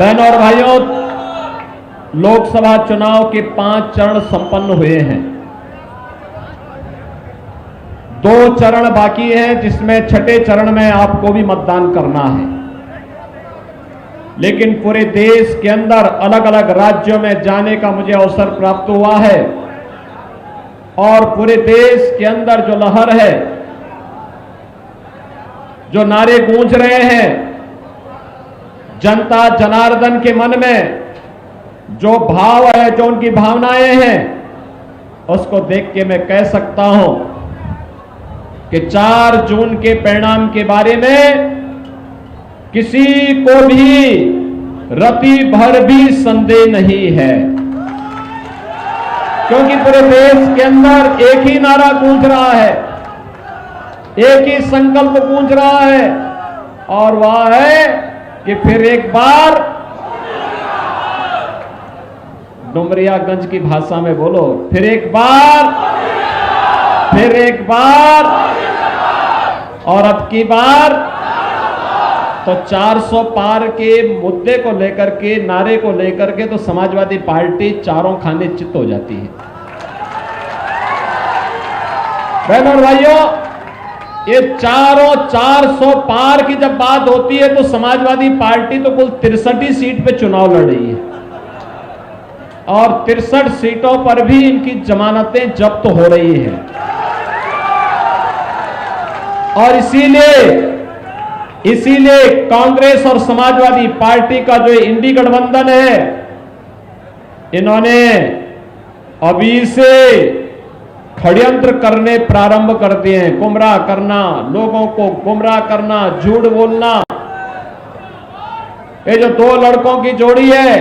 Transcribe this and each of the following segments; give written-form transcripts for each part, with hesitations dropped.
बहनों और भाइयों, लोकसभा चुनाव के 5 चरण संपन्न हुए हैं। 2 चरण बाकी हैं, जिसमें छठे चरण में आपको भी मतदान करना है। लेकिन पूरे देश के अंदर अलग अलग राज्यों में जाने का मुझे अवसर प्राप्त हुआ है और पूरे देश के अंदर जो लहर है, जो नारे गूंज रहे हैं, जनता जनार्दन के मन में जो भाव है, जो उनकी भावनाएं हैं, उसको देख के मैं कह सकता हूं कि 4 जून के परिणाम के बारे में किसी को भी रति भर भी संदेह नहीं है, क्योंकि पूरे देश के अंदर एक ही नारा गूंज रहा है, एक ही संकल्प गूंज रहा है, और वह है कि फिर एक बार, डुमरियागंज की भाषा में बोलो, फिर एक बार, फिर एक बार, और अब की बार। तो 400 पार के मुद्दे को लेकर के, नारे को लेकर के तो समाजवादी पार्टी चारों खाने चित हो जाती है। बहनों और भाइयों, ये चारों 400 पार की जब बात होती है तो समाजवादी पार्टी तो कुल 63 सीट पे चुनाव लड़ रही है और 63 सीटों पर भी इनकी जमानतें जब्त हो रही हैं। और इसीलिए कांग्रेस और समाजवादी पार्टी का जो इंडी गठबंधन है, इन्होंने अभी से षड्यंत्र करने प्रारंभ कर दिए हैं। गुमराह करना, लोगों को गुमराह करना, झूठ बोलना। ये जो 2 लड़कों की जोड़ी है,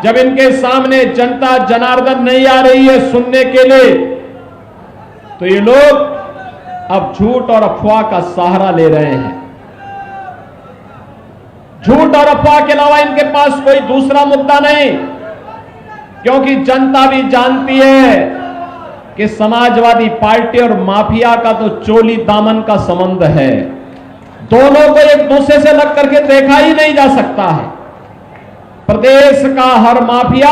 जब इनके सामने जनता जनार्दन नहीं आ रही है सुनने के लिए, तो ये लोग अब झूठ और अफवाह का सहारा ले रहे हैं। झूठ और अफवाह के अलावा इनके पास कोई दूसरा मुद्दा नहीं, क्योंकि जनता भी जानती है कि समाजवादी पार्टी और माफिया का तो चोली दामन का संबंध है। दोनों को एक दूसरे से लग करके देखा ही नहीं जा सकता है। प्रदेश का हर माफिया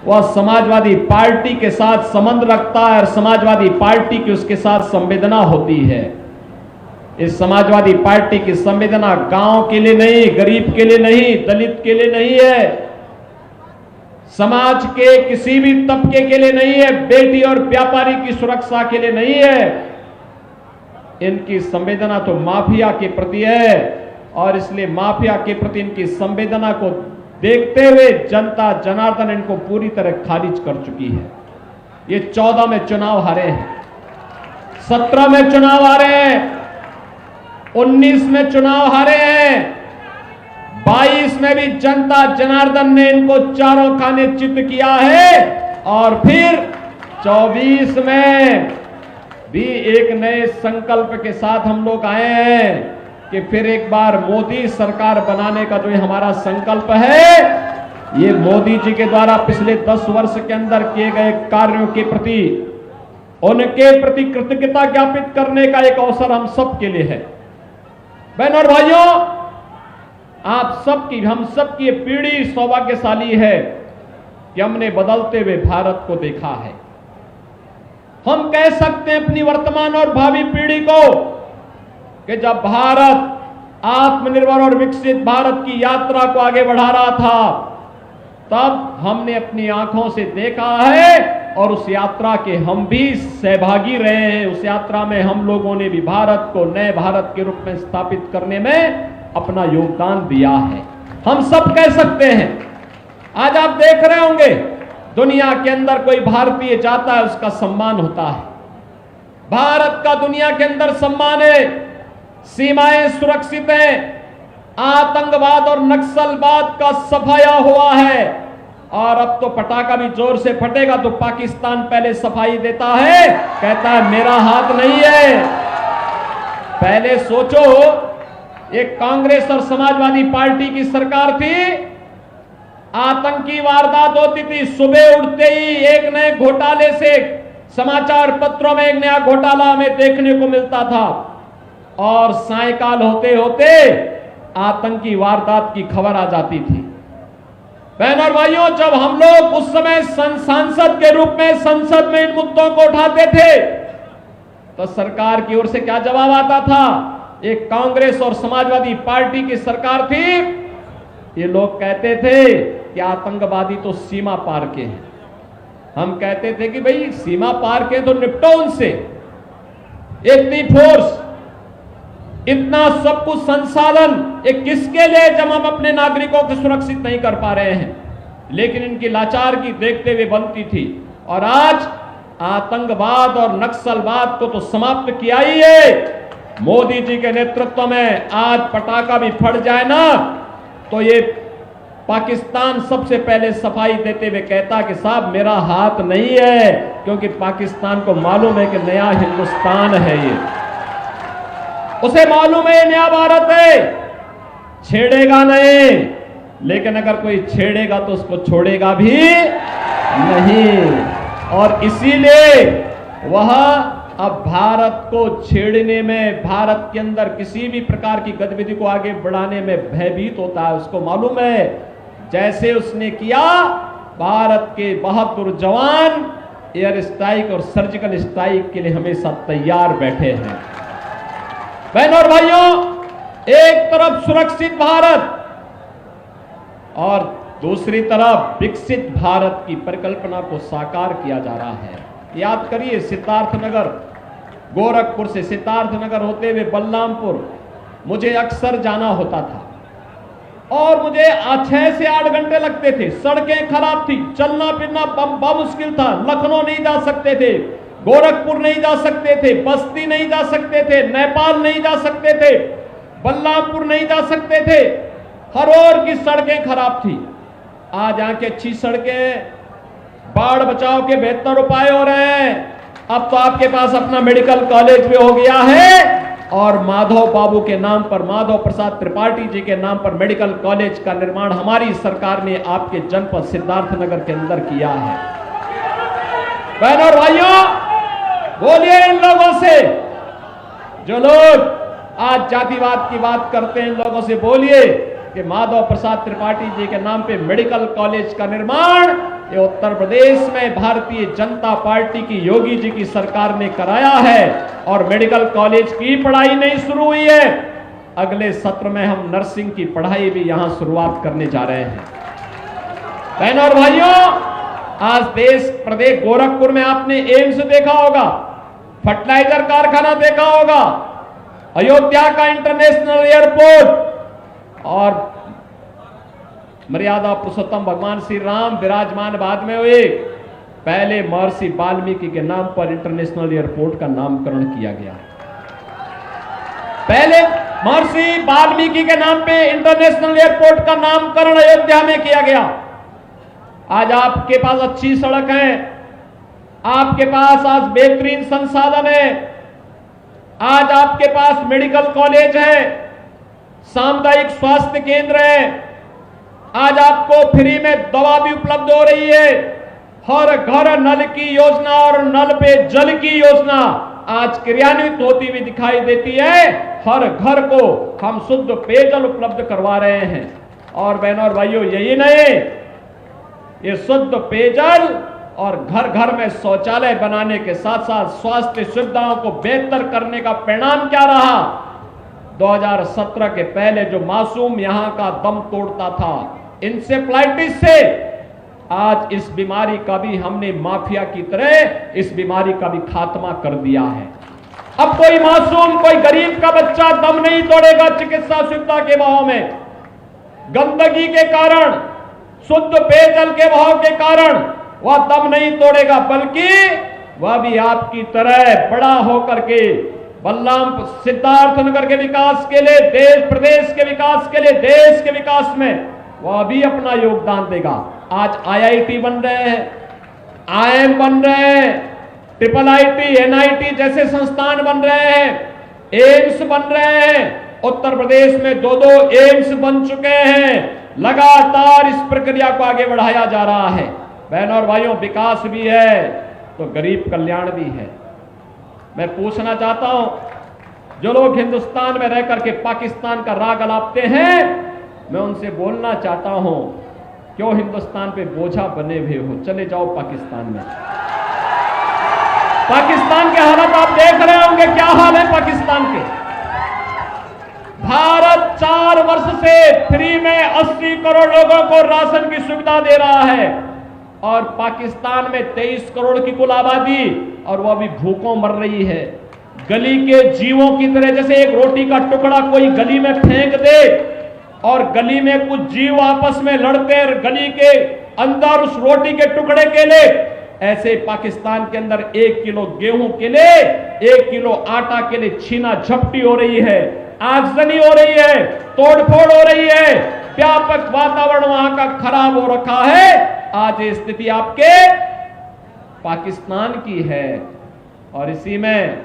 वह समाजवादी पार्टी के साथ संबंध रखता है और समाजवादी पार्टी की उसके साथ संवेदना होती है। इस समाजवादी पार्टी की संवेदना गांव के लिए नहीं, गरीब के लिए नहीं, दलित के लिए नहीं है, समाज के किसी भी तबके के लिए नहीं है, बेटी और व्यापारी की सुरक्षा के लिए नहीं है। इनकी संवेदना तो माफिया के प्रति है और इसलिए माफिया के प्रति इनकी संवेदना को देखते हुए जनता जनार्दन इनको पूरी तरह खारिज कर चुकी है। ये 14 में चुनाव हारे हैं, 17 में चुनाव हारे हैं, 19 में चुनाव हारे हैं, 22 में भी जनता जनार्दन ने इनको चारों खाने चित किया है और फिर 24 में भी एक नए संकल्प के साथ हम लोग आए हैं कि फिर एक बार मोदी सरकार बनाने का जो हमारा संकल्प है, ये मोदी जी के द्वारा पिछले 10 वर्ष के अंदर किए गए कार्यों के प्रति, उनके प्रति कृतज्ञता ज्ञापित करने का एक अवसर हम सब के लिए है। बहनों और भाइयों, आप सबकी, हम सबकी पीढ़ी सौभाग्यशाली है कि हमने बदलते हुए भारत को देखा है। हम कह सकते हैं अपनी वर्तमान और भावी पीढ़ी को कि जब भारत आत्मनिर्भर और विकसित भारत की यात्रा को आगे बढ़ा रहा था, तब हमने अपनी आंखों से देखा है और उस यात्रा के हम भी सहभागी रहे हैं। उस यात्रा में हम लोगों ने भी भारत को नए भारत के रूप में स्थापित करने में अपना योगदान दिया है। हम सब कह सकते हैं। आज आप देख रहे होंगे दुनिया के अंदर कोई भारतीय जाता है, उसका सम्मान होता है। भारत का दुनिया के अंदर सम्मान है, सीमाएं सुरक्षित हैं, आतंकवाद और नक्सलवाद का सफाया हुआ है और अब तो पटाखा भी जोर से फटेगा तो पाकिस्तान पहले सफाई देता है, कहता है मेरा हाथ नहीं है। पहले सोचो, एक कांग्रेस और समाजवादी पार्टी की सरकार थी, आतंकी वारदात होती थी, सुबह उठते ही एक नए घोटाले से समाचार पत्रों में एक नया घोटाला हमें देखने को मिलता था और सायकाल होते होते आतंकी वारदात की खबर आ जाती थी। बहन और भाइयों, जब हम लोग उस समय सांसद के रूप में संसद में इन मुद्दों को उठाते थे तो सरकार की ओर से क्या जवाब आता था? एक कांग्रेस और समाजवादी पार्टी की सरकार थी, ये लोग कहते थे कि आतंकवादी तो सीमा पार के हैं। हम कहते थे कि भाई सीमा पार के तो निपटो उनसे। इतनी फोर्स, इतना सब कुछ संसाधन, ये किसके लिए जब हम अपने नागरिकों को सुरक्षित नहीं कर पा रहे हैं? लेकिन इनकी लाचारगी देखते हुए बनती थी। और आज आतंकवाद और नक्सलवाद को तो समाप्त किया ही है। मोदी जी के नेतृत्व में आज पटाखा भी फट जाए ना तो ये पाकिस्तान सबसे पहले सफाई देते हुए कहता कि साहब मेरा हाथ नहीं है, क्योंकि पाकिस्तान को मालूम है कि नया हिंदुस्तान है, ये उसे मालूम है नया भारत है, छेड़ेगा नहीं। लेकिन अगर कोई छेड़ेगा तो उसको छोड़ेगा भी नहीं। और इसीलिए वह अब भारत को छेड़ने में, भारत के अंदर किसी भी प्रकार की गतिविधि को आगे बढ़ाने में भयभीत होता है। उसको मालूम है जैसे उसने किया, भारत के बहादुर जवान एयर स्ट्राइक और सर्जिकल स्ट्राइक के लिए हमेशा तैयार बैठे हैं। बहनों और भाइयों, एक तरफ सुरक्षित भारत और दूसरी तरफ विकसित भारत की परिकल्पना को साकार किया जा रहा है। याद करिए, सिद्धार्थनगर, गोरखपुर से सिद्धार्थनगर होते हुए बलरामपुर मुझे अक्सर जाना होता था और मुझे 6 से 8 घंटे लगते थे। सड़कें खराब थी, चलना फिरना मुश्किल था। लखनऊ नहीं जा सकते थे, गोरखपुर नहीं जा सकते थे, बस्ती नहीं जा सकते थे, नेपाल नहीं जा सकते थे, बलरामपुर नहीं जा सकते थे। हर ओर की सड़कें खराब थी। आज यहाँ की अच्छी सड़कें, बाढ़ बचाव के बेहतर उपाय हो रहे हैं। अब तो आपके पास अपना मेडिकल कॉलेज भी हो गया है और माधव बाबू के नाम पर, माधव प्रसाद त्रिपाठी जी के नाम पर मेडिकल कॉलेज का निर्माण हमारी सरकार ने आपके जनपद सिद्धार्थनगर के अंदर किया है। बहनों और भाइयों, बोलिए इन लोगों से, जो लोग आज जातिवाद की बात करते हैं, इन लोगों से बोलिए कि माधव प्रसाद त्रिपाठी जी के नाम पे मेडिकल कॉलेज का निर्माण ये उत्तर प्रदेश में भारतीय जनता पार्टी की योगी जी की सरकार ने कराया है। और मेडिकल कॉलेज की पढ़ाई नहीं शुरू हुई है, अगले सत्र में हम नर्सिंग की पढ़ाई भी यहां शुरुआत करने जा रहे हैं। बहनों और भाइयों, आज देश प्रदेश गोरखपुर में आपने एम्स देखा होगा, फर्टिलाइजर कारखाना देखा होगा, अयोध्या का इंटरनेशनल एयरपोर्ट और मर्यादा पुरुषोत्तम भगवान श्री राम विराजमान बाद में हुए। पहले महर्षि वाल्मीकि के नाम पर इंटरनेशनल एयरपोर्ट का नामकरण किया गया। पहले महर्षि वाल्मीकि के नाम पे इंटरनेशनल एयरपोर्ट का नामकरण अयोध्या में किया गया। आज आपके पास अच्छी सड़क है, आपके पास आज बेहतरीन संसाधन है, आज आपके पास मेडिकल कॉलेज है, सामुदायिक स्वास्थ्य केंद्र है, आज आपको फ्री में दवा भी उपलब्ध हो रही है। हर घर नल की योजना और नल पे जल की योजना आज क्रियान्वित होती हुई दिखाई देती है। हर घर को हम शुद्ध पेयजल उपलब्ध करवा रहे हैं। और बहनों और भाइयों, यही नहीं, ये शुद्ध पेयजल और घर घर में शौचालय बनाने के साथ साथ स्वास्थ्य सुविधाओं को बेहतर करने का परिणाम क्या रहा? 2017 के पहले जो मासूम यहां का दम तोड़ता था इंसेफ्लाइटिस से, आज इस बीमारी का भी हमने माफिया की तरह इस बीमारी का भी खात्मा कर दिया है। अब कोई मासूम, कोई गरीब का बच्चा दम नहीं तोड़ेगा चिकित्सा सुविधा के अभाव में, गंदगी के कारण, शुद्ध पेयजल के अभाव के कारण वह दम नहीं तोड़ेगा, बल्कि वह भी आपकी तरह बड़ा होकर के बलरामपुर सिद्धार्थनगर के विकास के लिए, देश प्रदेश के विकास के लिए, देश के विकास में वह भी अपना योगदान देगा। आज IIT बन रहे हैं, IIM बन रहे हैं, IIIT, NIT जैसे संस्थान बन रहे हैं, एम्स बन रहे हैं। उत्तर प्रदेश में 2-2 एम्स बन चुके हैं। लगातार इस प्रक्रिया को आगे बढ़ाया जा रहा है। बहनों और भाइयों, विकास भी है तो गरीब कल्याण भी है। मैं पूछना चाहता हूं, जो लोग हिंदुस्तान में रह करके पाकिस्तान का राग अलापते हैं, मैं उनसे बोलना चाहता हूं, क्यों हिंदुस्तान पे बोझा बने हुए हो, चले जाओ पाकिस्तान में। पाकिस्तान के हालात आप देख रहे होंगे, क्या हाल है पाकिस्तान के। भारत 4 वर्ष से फ्री में 80 करोड़ लोगों को राशन की सुविधा दे रहा है, और पाकिस्तान में 23 करोड़ की कुल आबादी, और वह भी भूखों मर रही है। गली के जीवों की तरह, जैसे एक रोटी का टुकड़ा कोई गली में फेंक दे और गली में कुछ जीव आपस में लड़ते गली के अंदर उस रोटी के टुकड़े के लिए, ऐसे पाकिस्तान के अंदर 1 किलो गेहूं के लिए, 1 किलो आटा के लिए छीना झपटी हो रही है, आगजनी हो रही है, तोड़फोड़ हो रही है, व्यापक वातावरण वहां का खराब हो रखा है। आज ये स्थिति आपके पाकिस्तान की है, और इसी में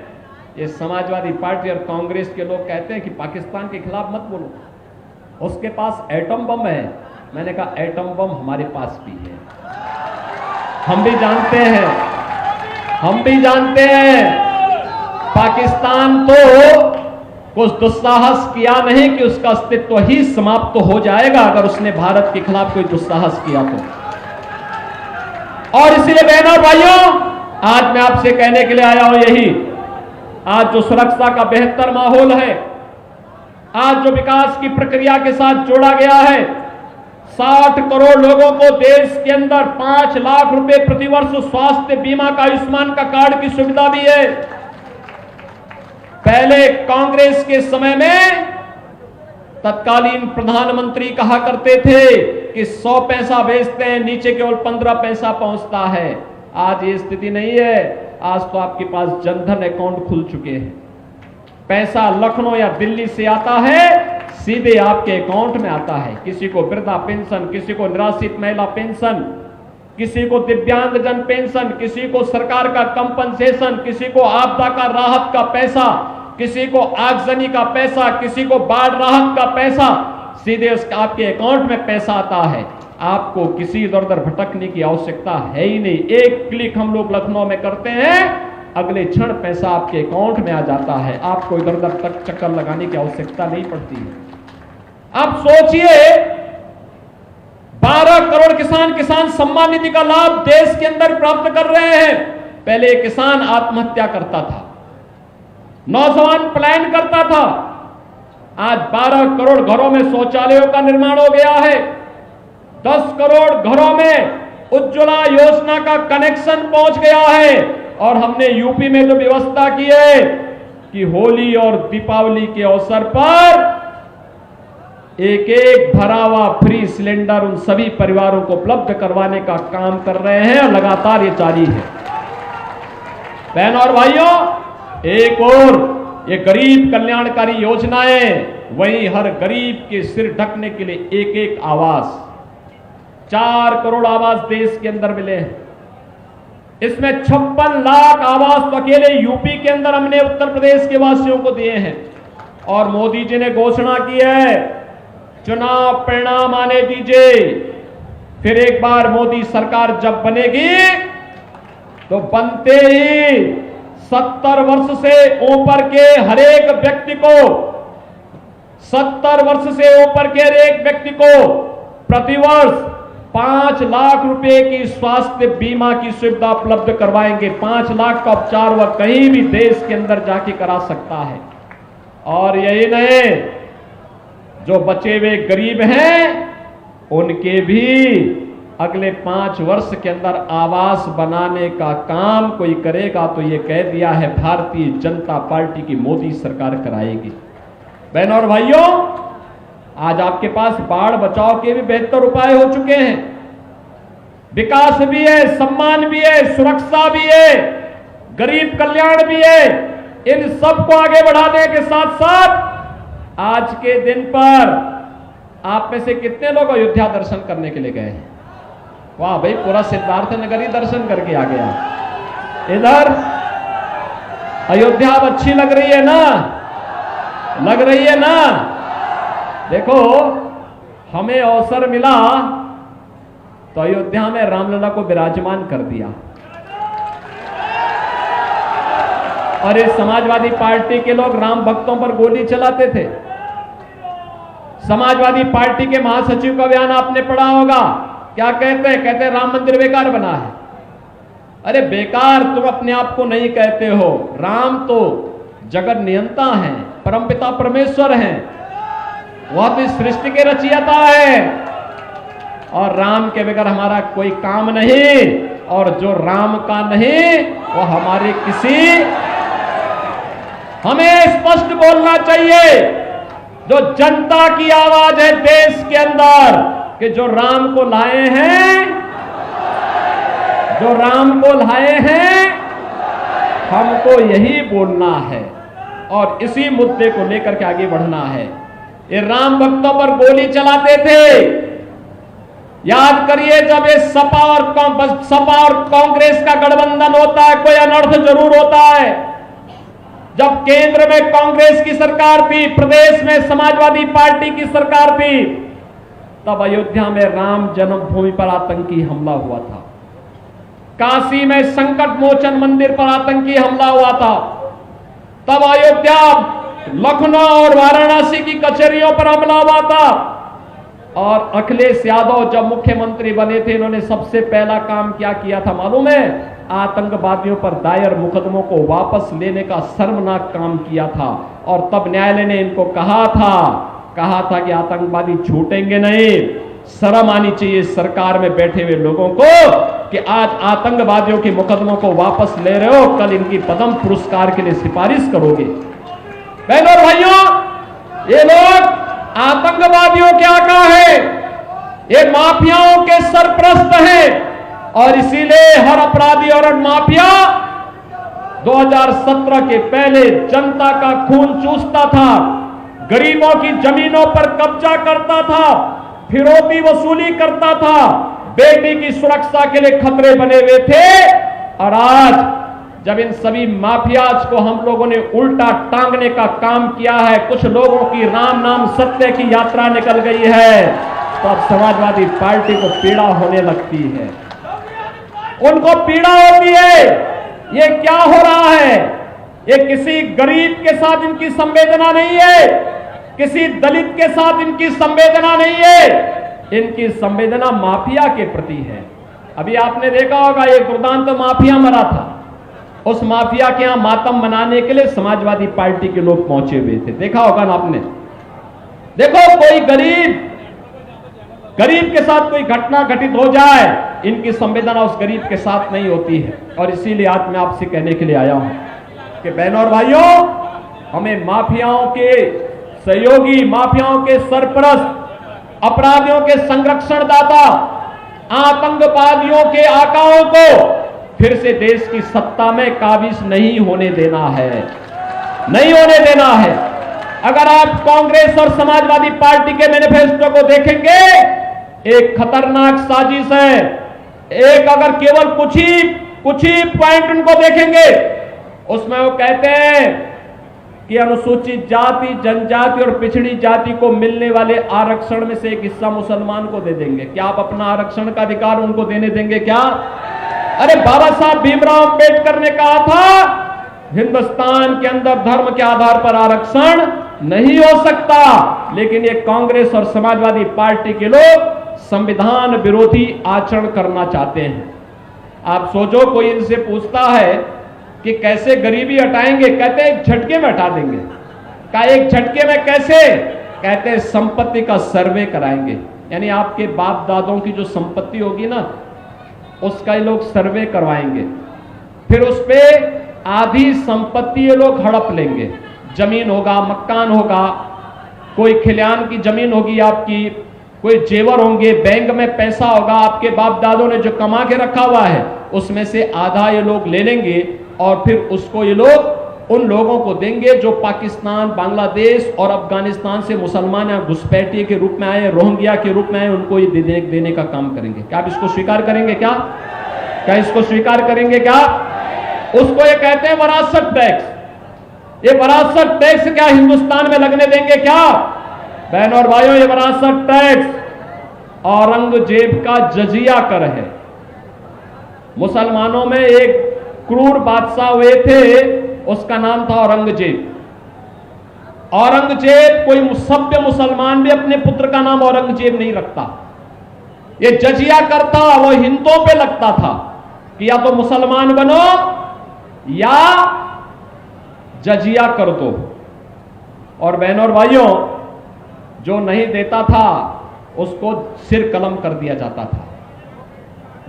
ये समाजवादी पार्टी और कांग्रेस के लोग कहते हैं कि पाकिस्तान के खिलाफ मत बोलो, उसके पास एटम बम है। मैंने कहा एटम बम हमारे पास भी है, हम भी जानते हैं, हम भी जानते हैं। पाकिस्तान तो कुछ दुस्साहस किया नहीं कि उसका अस्तित्व ही समाप्त तो हो जाएगा अगर उसने भारत के खिलाफ कोई दुस्साहस किया तो। और इसलिए बहनों और भाइयों, आज मैं आपसे कहने के लिए आया हूं यही, आज जो सुरक्षा का बेहतर माहौल है, आज जो विकास की प्रक्रिया के साथ जोड़ा गया है, 60 करोड़ लोगों को देश के अंदर 5 लाख रुपए प्रतिवर्ष स्वास्थ्य बीमा का, आयुष्मान का कार्ड की सुविधा दी है। पहले कांग्रेस के समय में तत्कालीन प्रधानमंत्री कहा करते थे कि 100 पैसा बेचते हैं, नीचे केवल 15 पैसा पहुंचता है। आज ये स्थिति नहीं है। आज तो आपके पास जनधन अकाउंट खुल चुके हैं, पैसा लखनऊ या दिल्ली से आता है, सीधे आपके अकाउंट में आता है। किसी को वृद्धा पेंशन, किसी को निराश्रित महिला पेंशन, किसी को दिव्यांगजन पेंशन, किसी को सरकार का कंपनसेशन, किसी को आपदा का राहत का पैसा, किसी को आगजनी का पैसा, किसी को बाढ़ राहत का पैसा, सीधे आपके अकाउंट में पैसा आता है। आपको किसी इधर उधर भटकने की आवश्यकता है ही नहीं। एक क्लिक हम लोग लखनऊ में करते हैं, अगले क्षण पैसा आपके अकाउंट में आ जाता है। आपको इधर उधर तक चक्कर लगाने की आवश्यकता नहीं पड़ती है। अब सोचिए, 12 करोड़ किसान सम्मान निधि का लाभ देश के अंदर प्राप्त कर रहे हैं। पहले किसान आत्महत्या करता था, नौजवान पलायन करता था, आज 12 करोड़ घरों में शौचालयों का निर्माण हो गया है। 10 करोड़ घरों में उज्ज्वला योजना का कनेक्शन पहुंच गया है। और हमने यूपी में तो व्यवस्था की है कि होली और दीपावली के अवसर पर एक एक भरा हुआ फ्री सिलेंडर उन सभी परिवारों को उपलब्ध करवाने का काम कर रहे हैं, और लगातार ये जारी है। बहनों और भाइयों, एक और ये गरीब कल्याणकारी योजनाएं, वहीं हर गरीब के सिर ढकने के लिए एक एक आवास, 4 करोड़ आवास देश के अंदर मिले हैं। इसमें 56 लाख आवास तो अकेले यूपी के अंदर हमने उत्तर प्रदेश के वासियों को दिए हैं। और मोदी जी ने घोषणा की है, चुनाव परिणाम आने दीजिए, फिर एक बार मोदी सरकार जब बनेगी तो बनते ही 70 वर्ष से ऊपर के हरेक व्यक्ति को, 70 वर्ष से ऊपर के हरेक व्यक्ति को प्रतिवर्ष 5 लाख रुपए की स्वास्थ्य बीमा की सुविधा उपलब्ध करवाएंगे। 5 लाख का उपचार वह कहीं भी देश के अंदर जाके करा सकता है। और यही नहीं, जो बचे हुए गरीब हैं उनके भी अगले 5 वर्ष के अंदर आवास बनाने का काम कोई करेगा तो ये कह दिया है भारतीय जनता पार्टी की मोदी सरकार कराएगी। बहनों और भाइयों, आज आपके पास बाढ़ बचाव के भी बेहतर उपाय हो चुके हैं। विकास भी है, सम्मान भी है, सुरक्षा भी है, गरीब कल्याण भी है। इन सबको आगे बढ़ाने के साथ साथ आज के दिन पर आप में से कितने लोग अयोध्या दर्शन करने के लिए गए हैं? वाह भाई, पूरा सिद्धार्थ नगर ही दर्शन करके आ गया। इधर अयोध्या अब अच्छी लग रही है ना? लग रही है ना? देखो, हमें अवसर मिला तो अयोध्या में रामलला को विराजमान कर दिया। और इस समाजवादी पार्टी के लोग राम भक्तों पर गोली चलाते थे। समाजवादी पार्टी के महासचिव का बयान आपने पढ़ा होगा, क्या कहते हैं? कहते हैं राम मंदिर बेकार बना है। अरे बेकार तुम अपने आप को नहीं कहते हो, राम तो जगत नियंता हैं, परमपिता परमेश्वर हैं, वह तो सृष्टि के रचयिता है और राम के बगैर हमारा कोई काम नहीं, और जो राम का नहीं वो हमारे किसी। हमें स्पष्ट बोलना चाहिए, जो जनता की आवाज है देश के अंदर, कि जो राम को लाए हैं, जो राम को लाए हैं, हमको यही बोलना है और इसी मुद्दे को लेकर के आगे बढ़ना है। ये राम भक्तों पर गोली चलाते थे। याद करिए, जब ये सपा और कांग्रेस का गठबंधन होता है, कोई अनर्थ जरूर होता है। जब केंद्र में कांग्रेस की सरकार थी, प्रदेश में समाजवादी पार्टी की सरकार थी, तब अयोध्या में राम जन्मभूमि पर आतंकी हमला हुआ था, काशी में संकट मोचन मंदिर पर आतंकी हमला हुआ था, तब अयोध्या, लखनऊ और वाराणसी की कचहरियों पर हमला हुआ था। और अखिलेश यादव जब मुख्यमंत्री बने थे, इन्होंने सबसे पहला काम क्या किया था मालूम है? आतंकवादियों पर दायर मुकदमों को वापस लेने का शर्मनाक काम किया था। और तब न्यायालय ने इनको कहा था कि आतंकवादी छूटेंगे नहीं। शर्म आनी चाहिए सरकार में बैठे हुए लोगों को कि आज आतंकवादियों के मुकदमों को वापस ले रहे हो, कल इनकी पद्म पुरस्कार के लिए सिफारिश करोगे। बहनों और भाइयों, ये लोग आतंकवादियों के आका है, ये माफियाओं के सरपरस्त हैं और इसीलिए हर अपराधी और माफिया 2017 के पहले जनता का खून चूसता था, गरीबों की जमीनों पर कब्जा करता था, फिरौती वसूली करता था, बेटी की सुरक्षा के लिए खतरे बने हुए थे। और आज जब इन सभी माफियाज को हम लोगों ने उल्टा टांगने का काम किया है, कुछ लोगों की राम नाम सत्य की यात्रा निकल गई है, तो अब समाजवादी पार्टी को पीड़ा होने लगती है, उनको पीड़ा होती है। ये क्या हो रहा है? ये किसी गरीब के साथ इनकी संवेदना नहीं है, किसी दलित के साथ इनकी संवेदना नहीं है, इनकी संवेदना माफिया के प्रति है। अभी आपने देखा होगा, एक दुर्दांत माफिया मरा था, उस माफिया के यहां मातम मनाने के लिए समाजवादी पार्टी के लोग पहुंचे हुए थे, देखा होगा ना आपने। देखो, कोई गरीब के साथ कोई घटना घटित हो जाए, इनकी संवेदना उस गरीब के साथ नहीं होती है। और इसीलिए आज मैं आपसे कहने के लिए आया हूं कि बहनों और भाइयों, हमें माफियाओं के सहयोगी, माफियाओं के सरपरस्त, अपराधियों के संरक्षणदाता, आतंकवादियों के आकाओं को फिर से देश की सत्ता में काबिज नहीं होने देना है, नहीं होने देना है। अगर आप कांग्रेस और समाजवादी पार्टी के मैनिफेस्टो को देखेंगे, एक खतरनाक साजिश है। एक अगर केवल कुछ ही पॉइंट उनको देखेंगे, उसमें वो कहते हैं कि अनुसूचित जाति, जनजाति और पिछड़ी जाति को मिलने वाले आरक्षण में से एक हिस्सा मुसलमान को दे देंगे। क्या आप अपना आरक्षण का अधिकार उनको देने देंगे क्या? अरे बाबा साहब भीमराव अंबेडकर ने कहा था, हिंदुस्तान के अंदर धर्म के आधार पर आरक्षण नहीं हो सकता। लेकिन ये कांग्रेस और समाजवादी पार्टी के लोग संविधान विरोधी आचरण करना चाहते हैं। आप सोचो, कोई इनसे पूछता है कि कैसे गरीबी हटाएंगे, कहते हैं एक झटके में हटा देंगे। का एक झटके में कैसे? कहते हैं संपत्ति का सर्वे कराएंगे, यानी आपके बाप दादों की जो संपत्ति होगी ना, उसका ये लोग सर्वे करवाएंगे, फिर उस पे आधी संपत्ति ये लोग हड़प लेंगे। जमीन होगा, मकान होगा, कोई खलिहान की जमीन होगी आपकी, कोई जेवर होंगे, बैंक में पैसा होगा, आपके बाप दादों ने जो कमा के रखा हुआ है, उसमें से आधा ये लोग ले लेंगे और फिर उसको ये लोग उन लोगों को देंगे जो पाकिस्तान, बांग्लादेश और अफगानिस्तान से मुसलमान या घुसपैठिए के रूप में आए, रोहिंग्या के रूप में आए, उनको ये देने का काम करेंगे। क्या आप इसको स्वीकार करेंगे? क्या इसको स्वीकार करेंगे? क्या उसको ये कहते हैं वरासत टैक्स। ये वरासत टैक्स क्या हिंदुस्तान में लगने देंगे क्या? बहनों और भाइयों, ये वरासत टैक्स औरंगजेब का जजिया कर है। मुसलमानों में एक क्रूर बादशाह हुए थे, उसका नाम था औरंगजेब। औरंगजेब, कोई सभ्य मुसलमान भी अपने पुत्र का नाम औरंगजेब नहीं रखता। ये जजिया करता वो हिंदुओं पे लगता था कि या तो मुसलमान बनो या जजिया कर दो। और बहनों और भाइयों, जो नहीं देता था उसको सिर कलम कर दिया जाता था।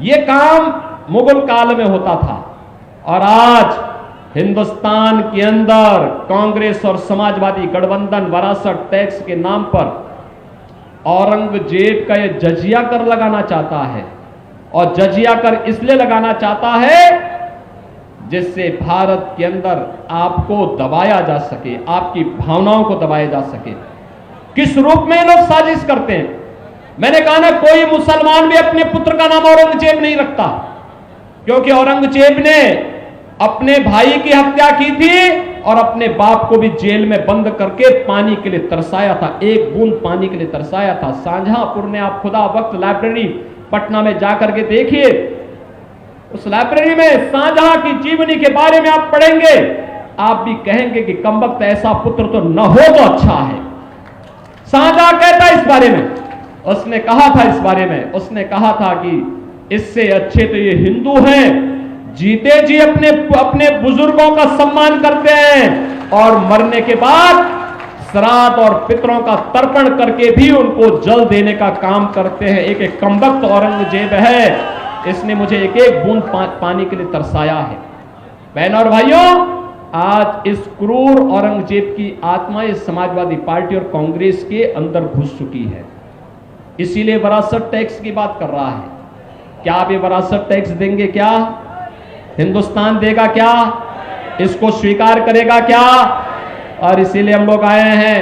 यह काम मुगल काल में होता था। और आज हिंदुस्तान के अंदर कांग्रेस और समाजवादी गठबंधन विरासत टैक्स के नाम पर औरंगजेब का यह जजिया कर लगाना चाहता है। और जजिया कर इसलिए लगाना चाहता है जिससे भारत के अंदर आपको दबाया जा सके, आपकी भावनाओं को दबाया जा सके। किस रूप में लोग साजिश करते हैं? मैंने कहा ना, कोई मुसलमान भी अपने पुत्र का नाम औरंगजेब नहीं रखता, क्योंकि औरंगजेब ने अपने भाई की हत्या की थी और अपने बाप को भी जेल में बंद करके पानी के लिए तरसाया था, एक बूंद पानी के लिए तरसाया था। शाहजहांपुर ने, आप खुदा वक्त लाइब्रेरी पटना में जाकर के देखिए, उस लाइब्रेरी में शाहजहां की जीवनी के बारे में आप पढ़ेंगे, आप भी कहेंगे कि कमबख्त ऐसा पुत्र तो न हो तो अच्छा है। शाहजहां कहता है इस बारे में, उसने कहा था इस बारे में, उसने कहा था कि इससे अच्छे तो ये हिंदू हैं, जीते जी अपने बुजुर्गों का सम्मान करते हैं और मरने के बाद श्राद्ध और पितरों का तर्पण करके भी उनको जल देने का काम करते हैं। एक कमबख्त औरंगजेब है, इसने मुझे एक एक बूंद पानी के लिए तरसाया है। बहनों और भाइयों, आज इस क्रूर औरंगजेब की आत्मा इस समाजवादी पार्टी और कांग्रेस के अंदर घुस चुकी है। इसीलिए विरासत टैक्स की बात कर रहा है। क्या आप ये विरासत टैक्स देंगे? क्या हिंदुस्तान देगा? क्या इसको स्वीकार करेगा? क्या? और इसीलिए हम लोग आए हैं।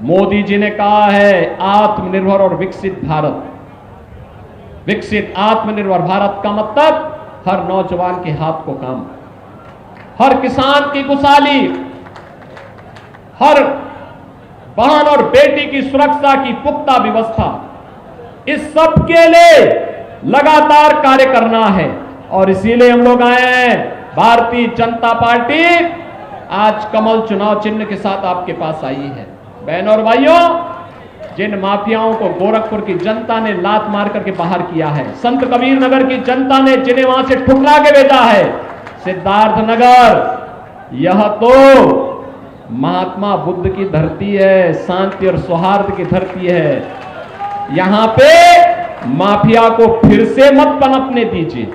मोदी जी ने कहा है आत्मनिर्भर और विकसित भारत। विकसित आत्मनिर्भर भारत का मतलब हर नौजवान के हाथ को काम, हर किसान की खुशहाली, हर बहन और बेटी की सुरक्षा की पुख्ता व्यवस्था, इस सब के लिए लगातार कार्य करना है। और इसीलिए हम लोग आए हैं। भारतीय जनता पार्टी आज कमल चुनाव चिन्ह के साथ आपके पास आई है। बहनों और भाइयों, जिन माफियाओं को गोरखपुर की जनता ने लात मार करके बाहर किया है, संत कबीर नगर की जनता ने जिन्हें वहां से ठुकरा के भेजा है, सिद्धार्थ नगर, यह तो महात्मा बुद्ध की धरती है, शांति और सौहार्द की धरती है। यहां पे माफिया को फिर से मत पनपने दीजिए।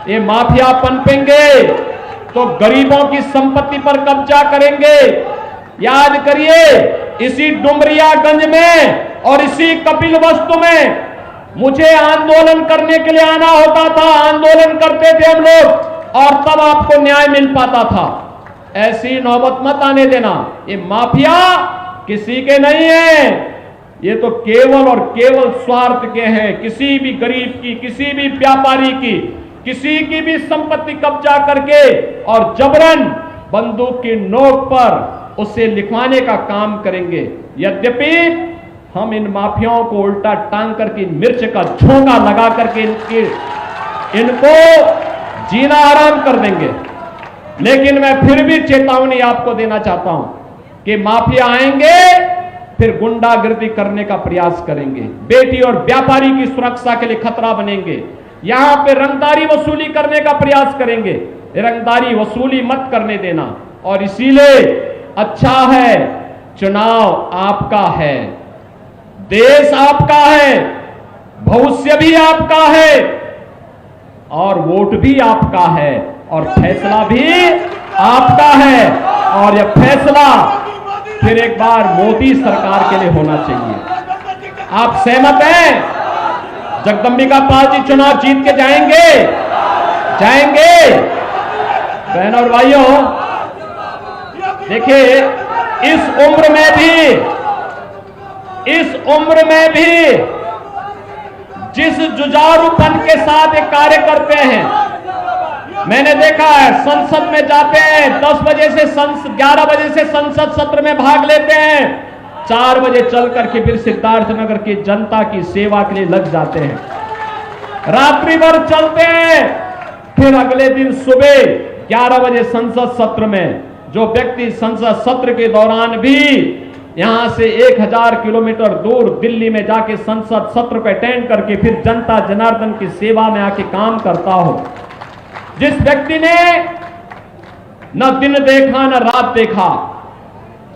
ये माफिया पनपेंगे तो गरीबों की संपत्ति पर कब्जा करेंगे। याद करिए, इसी डुमरियागंज में और इसी कपिलवस्तु में मुझे आंदोलन करने के लिए आना होता था, आंदोलन करते थे हम लोग और तब आपको न्याय मिल पाता था। ऐसी नौबत मत आने देना। ये माफिया किसी के नहीं है, ये तो केवल और केवल स्वार्थ के हैं। किसी भी गरीब की, किसी भी व्यापारी की, किसी की भी संपत्ति कब्जा करके और जबरन बंदूक की नोक पर उसे लिखवाने का काम करेंगे। यद्यपि हम इन माफियाओं को उल्टा टांग करके मिर्च का झोंका लगा करके इनको जीना आराम कर देंगे। लेकिन मैं फिर भी चेतावनी आपको देना चाहता हूं कि माफिया आएंगे फिर गुंडागर्दी करने का प्रयास करेंगे, बेटी और व्यापारी की सुरक्षा के लिए खतरा बनेंगे, यहां पे रंगदारी वसूली करने का प्रयास करेंगे। रंगदारी वसूली मत करने देना। और इसीलिए अच्छा है, चुनाव आपका है, देश आपका है, भविष्य भी आपका है और वोट भी आपका है और फैसला भी आपका है। और यह फैसला फिर एक बार मोदी सरकार के लिए होना चाहिए। आप सहमत हैं? जगदंबिका पाल जी चुनाव जीत के जाएंगे? जाएंगे? बहनों और भाइयों, देखिए, इस उम्र में भी जिस जुझारूपन के साथ ये कार्य करते हैं, मैंने देखा है संसद में जाते हैं 10 बजे से 11 बजे से संसद सत्र में भाग लेते हैं, 4 बजे चल करके फिर सिद्धार्थनगर की जनता की सेवा के लिए लग जाते हैं। रात्रि भर चलते हैं, फिर अगले दिन सुबह 11 बजे संसद सत्र में जो व्यक्ति संसद सत्र के दौरान भी यहां से 1000 किलोमीटर दूर दिल्ली में जाके संसद सत्र को अटेंड करके फिर जनता जनार्दन की सेवा में आके काम करता हो, जिस व्यक्ति ने न दिन देखा न रात देखा,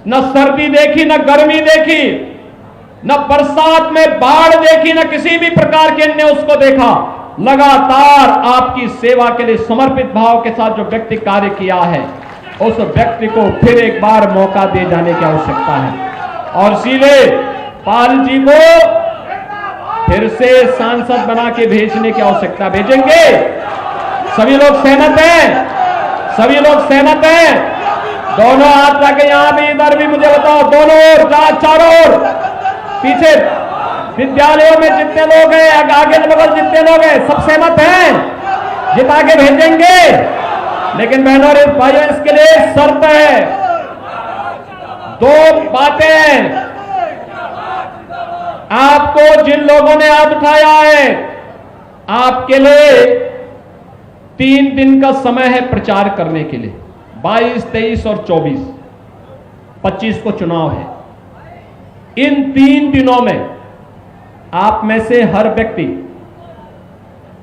न सर्दी देखी न गर्मी देखी, न बरसात में बाढ़ देखी, न किसी भी प्रकार के ने उसको देखा, लगातार आपकी सेवा के लिए समर्पित भाव के साथ जो व्यक्ति कार्य किया है, उस व्यक्ति को फिर एक बार मौका दिए जाने की आवश्यकता है। और इसीलिए पाल जी को फिर से सांसद बना के भेजने की आवश्यकता, भेजेंगे। सभी लोग सहमत हैं? सभी लोग सहमत हैं? दोनों हाथ लाके यहां भी इधर भी मुझे बताओ, दोनों ओर, चारों ओर, पीछे विद्यालयों में जितने लोग हैं, आगे बगल जितने लोग हैं, सब सहमत हैं, जिता के भेजेंगे। लेकिन बहनों और भाइयों, इसके लिए शर्त है, 2 बातें। आपको जिन लोगों ने हाथ उठाया है, आपके लिए 3 दिन का समय है प्रचार करने के लिए, 22, 23 और 24, 25 को चुनाव है। इन 3 दिनों में आप में से हर व्यक्ति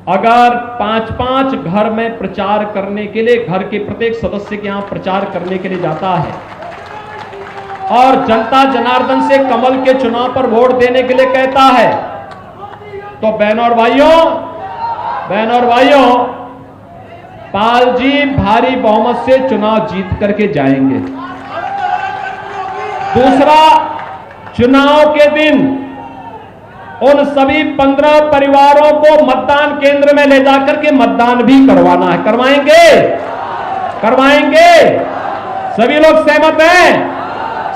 अगर 5-5 घर में प्रचार करने के लिए, घर के प्रत्येक सदस्य के यहां प्रचार करने के लिए जाता है और जनता जनार्दन से कमल के चुनाव पर वोट देने के लिए कहता है, तो बहनों और भाइयों, पाल जी भारी बहुमत से चुनाव जीत करके जाएंगे। दूसरा, चुनाव के दिन उन सभी 15 परिवारों को मतदान केंद्र में ले जाकर के मतदान भी करवाना है। करवाएंगे। सभी लोग सहमत हैं?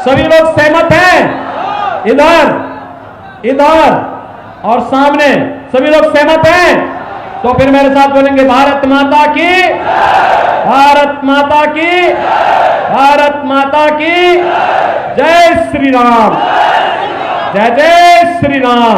सभी लोग सहमत हैं? इधर और सामने सभी लोग सहमत हैं? तो फिर मेरे साथ बोलेंगे, भारत माता की, भारत माता की, भारत माता की जय श्री राम, जय जय श्री राम।